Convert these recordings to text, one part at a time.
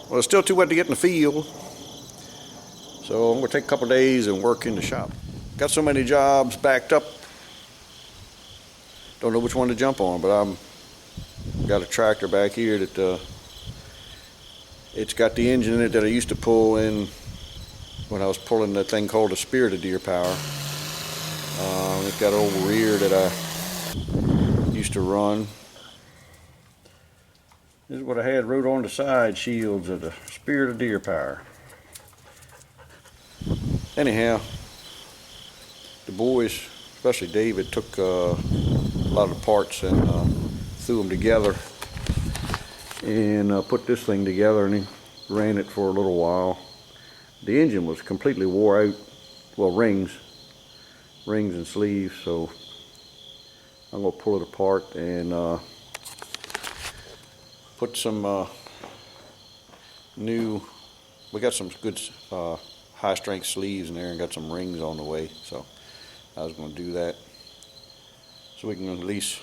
Well, it's still too wet to get in the field, so I'm going to take a couple days and work in the shop. Got so many jobs backed up, don't know which one to jump on, but I'm got a tractor back here that it's got the engine in it that I used to pull in when I was pulling that thing called a spear to Deere power. It's got an old rear that I used to run. This is what I had wrote on the side shields of the spear to Deere power. Anyhow, the boys, especially David, took a lot of the parts and threw them together and put this thing together, and he ran it for a little while. The engine was completely wore out, well, rings and sleeves, so I'm going to pull it apart and put some new, we got some good high strength sleeves in there and got some rings on the way, so I was going to do that so we can at least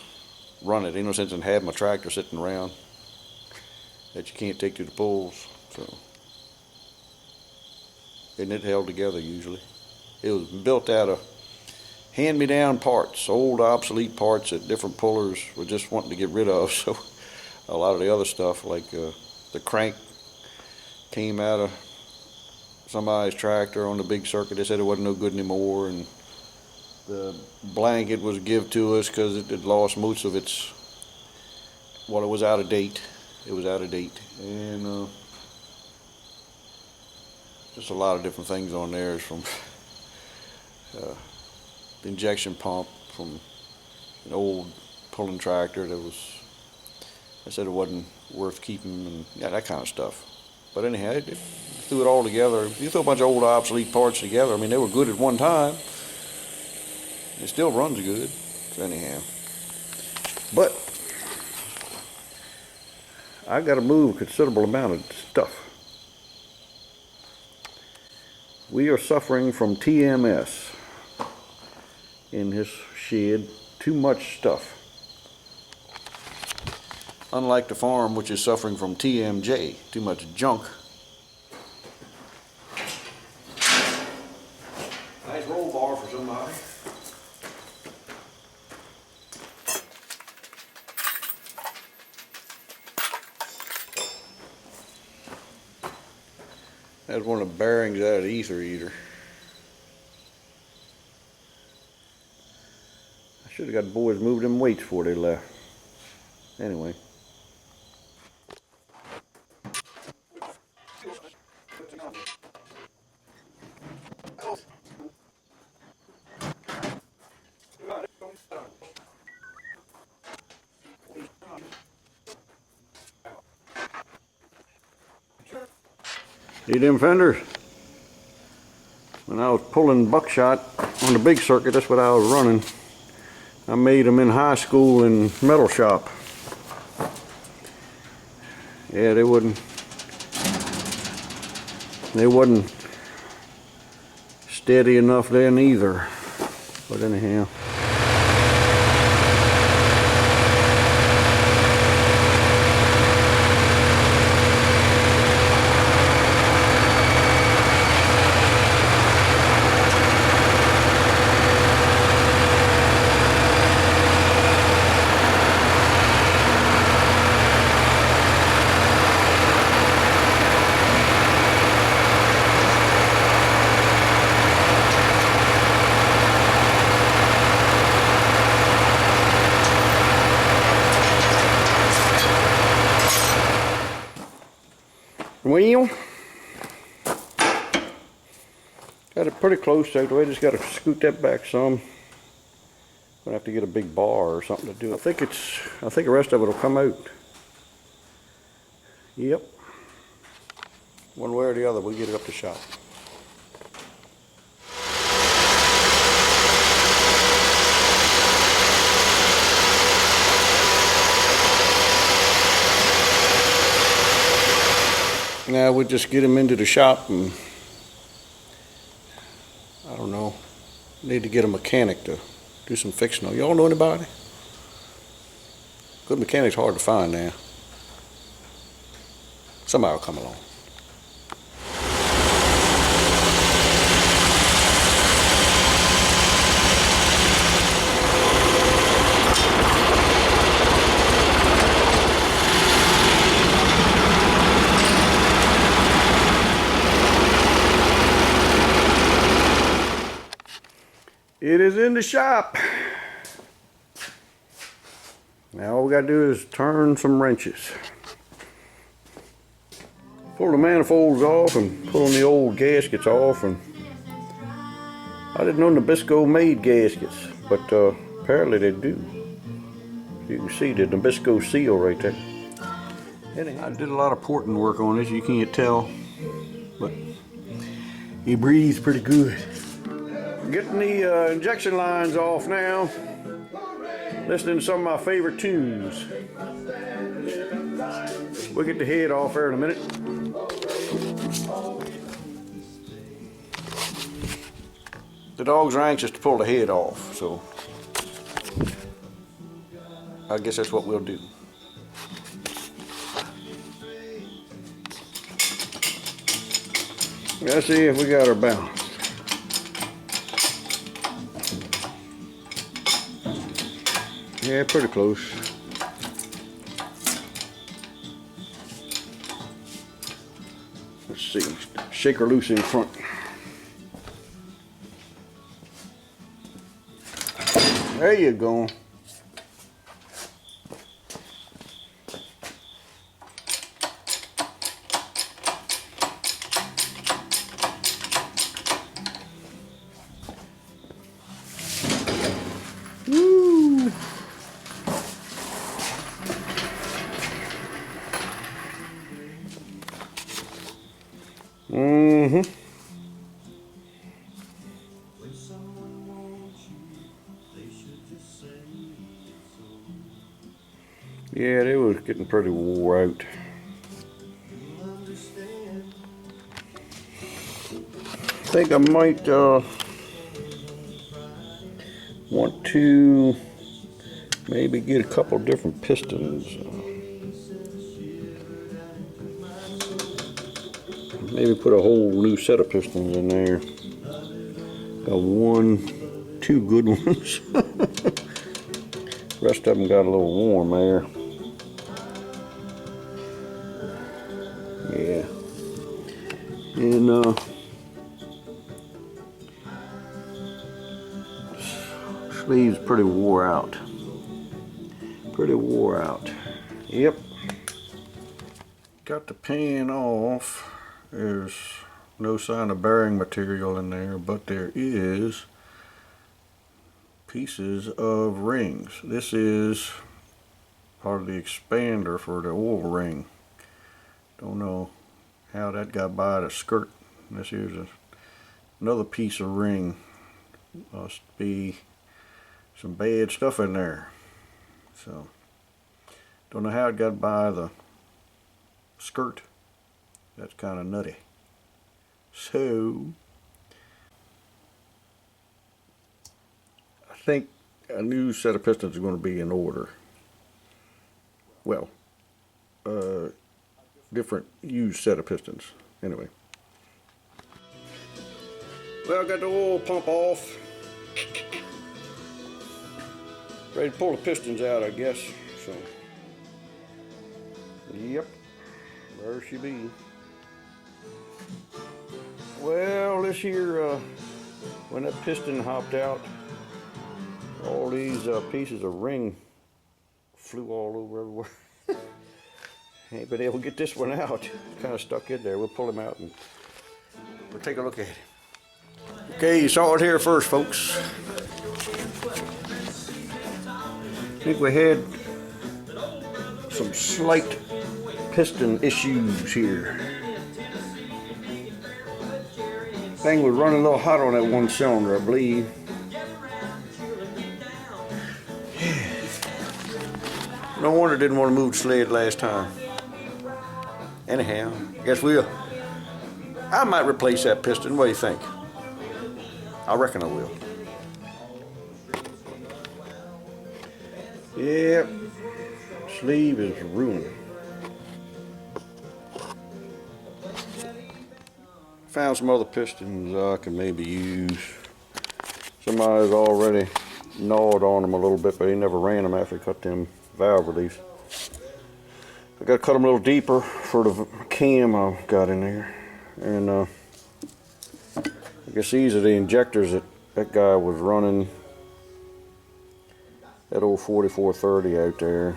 run it. Ain't no sense in having my tractor sitting around that you can't take to the pulls. So, and it held together usually. It was built out of hand-me-down parts, old obsolete parts that different pullers were just wanting to get rid of. So a lot of the other stuff, like the crank came out of somebody's tractor on the big circuit. They said it wasn't no good anymore, and the blanket was give to us because it had lost most of its, well, it was out of date. It was out of date, and just a lot of different things on there, from the injection pump from an old pulling tractor that was, I said it wasn't worth keeping, and yeah, that kind of stuff. But anyhow, it threw it all together. You throw a bunch of old obsolete parts together, I mean, they were good at one time. It still runs good. So anyhow, but I got to move a considerable amount of stuff. We are suffering from TMS in this shed. Too much stuff. Unlike the farm, which is suffering from TMJ, too much junk. Nice roll bar for somebody. That's one of the bearings out of the ether eater. I should have got the boys to move them weights before they left. Anyway. See them fenders? When I was pulling buckshot on the big circuit, that's what I was running. I made them in high school in metal shop. Yeah, they wasn't steady enough then either. But anyhow. Well, got it pretty close out the way. Just got to scoot that back some. Gonna have to get a big bar or something to do. I think the rest of it will come out. Yep. One way or the other, we'll get it up the shop. Now we'll just get him into the shop, and I don't know, need to get a mechanic to do some fixing. Y'all know anybody? Good mechanic's hard to find now. Somebody will come along. It is in the shop. Now all we gotta do is turn some wrenches. Pull the manifolds off and pulling the old gaskets off, and I didn't know Nabisco made gaskets, but apparently they do. You can see the Nabisco seal right there. I did a lot of porting work on this, you can't tell, but he breathes pretty good. Getting the injection lines off now. Listening to some of my favorite tunes. We'll get the head off there in a minute. The dogs are anxious to pull the head off, so I guess that's what we'll do. Let's see if we got our balance. Yeah, pretty close. Let's see, shake her loose in front. There you go. Woo! Mm-hmm. Yeah, they was getting pretty wore out. I think I might want to maybe get a couple different pistons. Maybe put a whole new set of pistons in there. Got two good ones. Rest of them got a little warm there. Yeah. And sleeve's pretty wore out. Pretty wore out. Yep. Got the pan off. There's no sign of bearing material in there, but there is pieces of rings. This is part of the expander for the oil ring. Don't know how that got by the skirt. This here's another piece of ring. Must be some bad stuff in there. So don't know how it got by the skirt. That's kind of nutty. So I think a new set of pistons is going to be in order. Well, different used set of pistons. Anyway. Well, I got the oil pump off. Ready to pull the pistons out, I guess. So, yep, there she be. Well, this here, when that piston hopped out, all these pieces of ring flew all over everywhere. Ain't been able to get this one out. It's kind of stuck in there. We'll pull him out and we'll take a look at it. Okay, you saw it here first, folks. I think we had some slight piston issues here. Thing was running a little hot on that one cylinder, I believe. No wonder it didn't want to move the sled last time. Anyhow, guess I might replace that piston. What do you think? I reckon I will. Yep, sleeve is ruined. Found some other pistons I can maybe use. Somebody's already gnawed on them a little bit, but he never ran them after he cut them valve reliefs. I got to cut them a little deeper for the cam I've got in there. And I guess these are the injectors that guy was running. That old 4430 out there.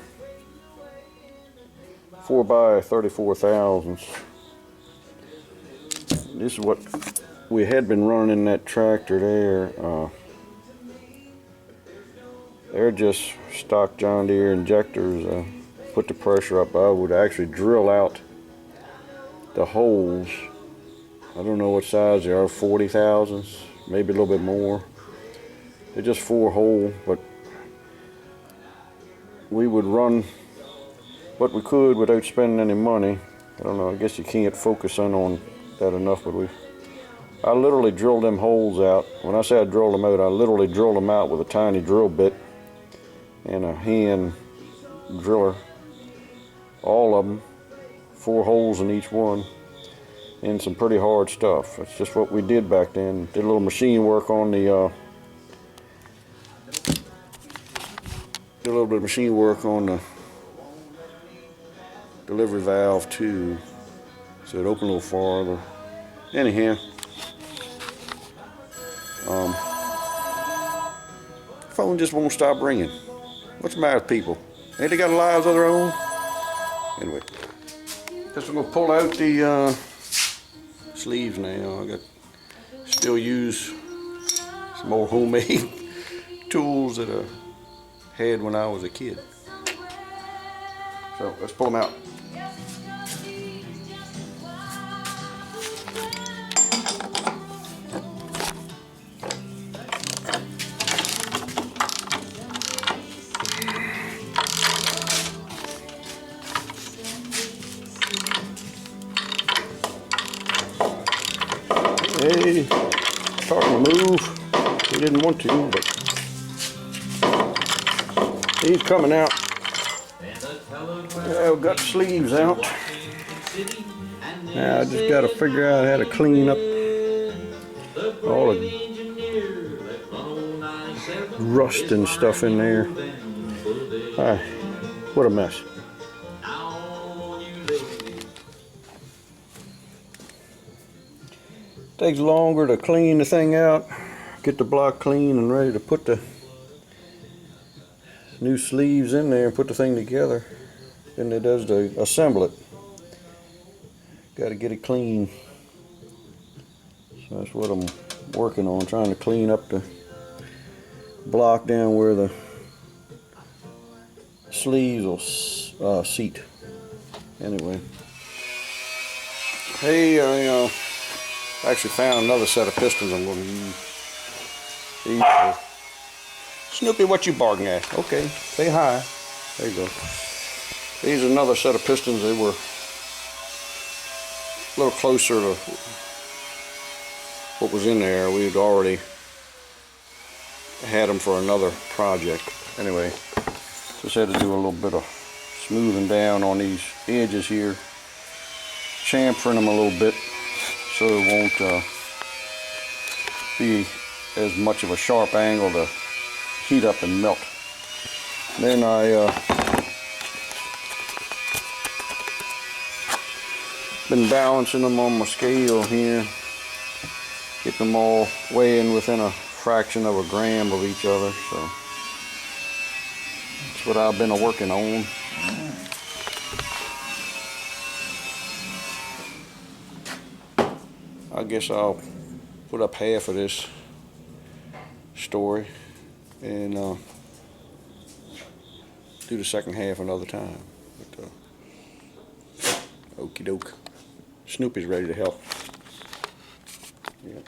4x34 thousandths. This is what we had been running in that tractor there. They're just stock John Deere injectors. Put the pressure up. I would actually drill out the holes. I don't know what size they are, 40 thousandths, maybe a little bit more. They're just 4-hole, but we would run what we could without spending any money. I don't know, I guess you can't focus in on that enough, but I literally drilled them holes out. When I say I drilled them out, I literally drilled them out with a tiny drill bit and a hand driller. All of them, 4 holes in each one, and some pretty hard stuff. That's just what we did back then. Did a little machine work on the did a little bit of machine work on the delivery valve too, so it opened a little farther. Anyhow, phone just won't stop ringing. What's the matter with people? Ain't they got lives of their own? Anyway, guess we're gonna pull out the sleeves now. I still use some old homemade tools that I had when I was a kid. So let's pull them out. Hey, starting to move. He didn't want to, but he's coming out. Yeah, we've got the sleeves out. Now I just got to figure out how to clean up all the rust and stuff in there. What a mess. Takes longer to clean the thing out, get the block clean and ready to put the new sleeves in there and put the thing together than it does to assemble it. Got to get it clean. So that's what I'm working on, trying to clean up the block down where the sleeves will seat. Anyway, hey, I actually found another set of pistons I'm going to use. These are, Snoopy, what you barking at? Okay, say hi. There you go. These are another set of pistons. They were a little closer to what was in there. We had already had them for another project. Anyway, just had to do a little bit of smoothing down on these edges here, chamfering them a little bit so it won't be as much of a sharp angle to heat up and melt. Then I been balancing them on my scale here, get them all weighing within a fraction of a gram of each other. So that's what I've been working on. I guess I'll put up half of this story and do the second half another time. But, okie doke. Snoopy's ready to help. Yeah.